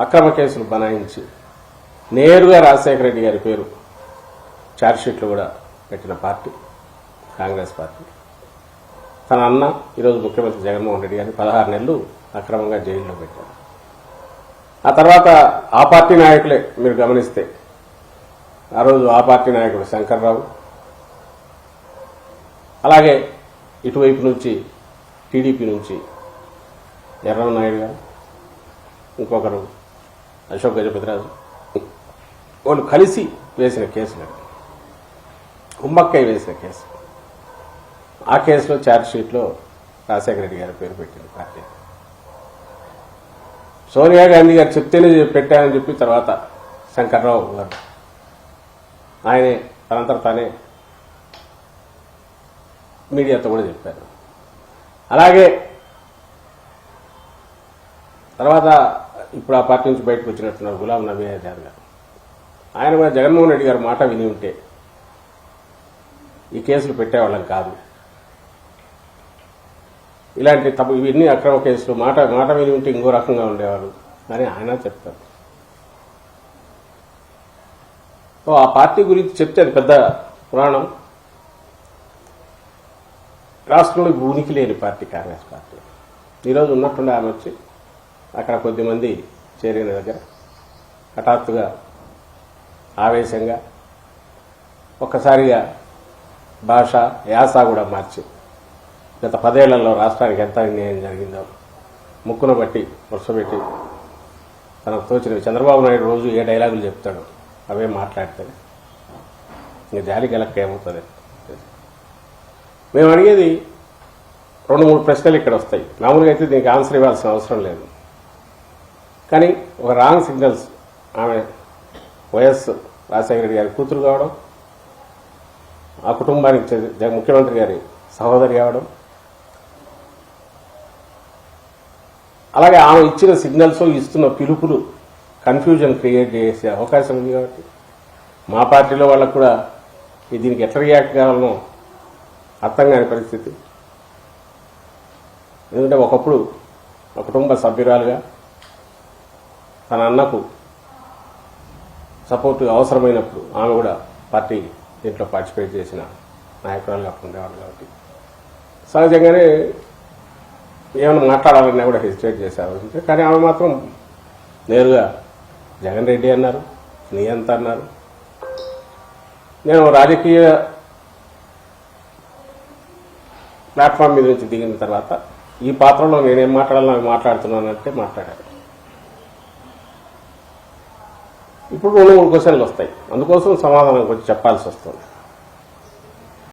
అక్రమ కేసులు బనాయించి నేరుగా రాజశేఖర రెడ్డి గారి పేరు ఛార్జ్షీట్లు కూడా పెట్టిన పార్టీ కాంగ్రెస్ పార్టీ. తన అన్న ఈరోజు ముఖ్యమంత్రి జగన్మోహన్ రెడ్డి గారిని 16 నెలలు అక్రమంగా జైల్లో పెట్టారు. ఆ తర్వాత ఆ పార్టీ నాయకులే మీరు గమనిస్తే ఆ రోజు ఆ పార్టీ నాయకుడు శంకర్రావు, అలాగే ఇటువైపు నుంచి టీడీపీ నుంచి ఎర్రమనాయుడు గారు, ఇంకొకరు అశోక్ గజపతిరాజు, వాళ్ళు కలిసి వేసిన కేసులు, ఉమ్మక్కై వేసిన కేసు. ఆ కేసులో ఛార్జ్షీట్లో రాజశేఖర రెడ్డి గారి పేరు పెట్టింది పార్టీ. సోనియా గాంధీ గారు చెప్తేనే పెట్టానని చెప్పి తర్వాత శంకర్రావు గారు ఆయనే తనంతట తానే మీడియాతో కూడా చెప్పారు. అలాగే తర్వాత ఇప్పుడు ఆ పార్టీ నుంచి బయటకు వచ్చినట్టున్నారు గులాం నబీ ఆజాద్ గారు. ఆయన కూడా జగన్మోహన్ రెడ్డి గారు మాట విని ఉంటే ఈ కేసులు పెట్టేవాళ్ళం కాదు, ఇలాంటి తప్పు ఇవన్నీ అక్రమ కేసులు, మాట విని ఉంటే ఇంకో రకంగా ఉండేవారు అని ఆయన చెప్తారు. ఆ పార్టీ గురించి చెప్తే అది పెద్ద పురాణం. రాష్ట్రంలో ఉనికి లేని పార్టీ కాంగ్రెస్ పార్టీ. ఈరోజు ఉన్నట్టుండే ఆమె వచ్చి అక్కడ కొద్దిమంది చేరిన దగ్గర హఠాత్తుగా ఆవేశంగా ఒక్కసారిగా భాష యాస కూడా మార్చి గత 10 ఏళ్లలో రాష్ట్రానికి ఎంత అన్యాయం జరిగిందో ముక్కును బట్టి వరుసపెట్టి తనకు తోచినవి చంద్రబాబు నాయుడు రోజు ఏ డైలాగులు చెప్తాడు అవే మాట్లాడతాడు. ఇంక జాలి గెలక్క ఏమవుతుంది. మేము అడిగేది 2-3 ప్రశ్నలు ఇక్కడ వస్తాయి. మామూలుగా అయితే దీనికి ఆన్సర్ ఇవ్వాల్సిన అవసరం లేదు, కానీ ఒక రాంగ్ సిగ్నల్స్. ఆమె వైఎస్ రాజశేఖర రెడ్డి గారి కూతురు కావడం, ఆ కుటుంబానికి ముఖ్యమంత్రి గారి సహోదరి కావడం, అలాగే ఆమె ఇచ్చిన సిగ్నల్స్ ఇస్తున్న పిలుపులు కన్ఫ్యూజన్ క్రియేట్ చేసే అవకాశం ఉంది. కాబట్టి మా పార్టీలో వాళ్ళకు కూడా దీనికి ఎట్లా రియాక్ట్ కావాలనో అర్థం కాని పరిస్థితి. ఎందుకంటే ఒకప్పుడు ఒక కుటుంబ సభ్యురాలుగా తన అన్నకు సపోర్ట్ అవసరమైనప్పుడు ఆమె కూడా పార్టీ దీంట్లో పార్టిసిపేట్ చేసిన నాయకురాలుగా ఉండేవాళ్ళు. కాబట్టి సహజంగానే ఏమైనా మాట్లాడాలన్నా కూడా హెసిటేట్ చేశారు. కానీ ఆమె మాత్రం నేరుగా జగన్ రెడ్డి అన్నారు, నీ ఎంత అన్నారు. నేను రాజకీయ ప్లాట్ఫామ్ మీద నుంచి దిగిన తర్వాత ఈ పాత్రలో నేనేం మాట్లాడాలని అవి మాట్లాడుతున్నానంటే మాట్లాడారు. ఇప్పుడు 2-3 క్వశ్చన్లు వస్తాయి, అందుకోసం సమాధానం కొంచెం చెప్పాల్సి వస్తుంది.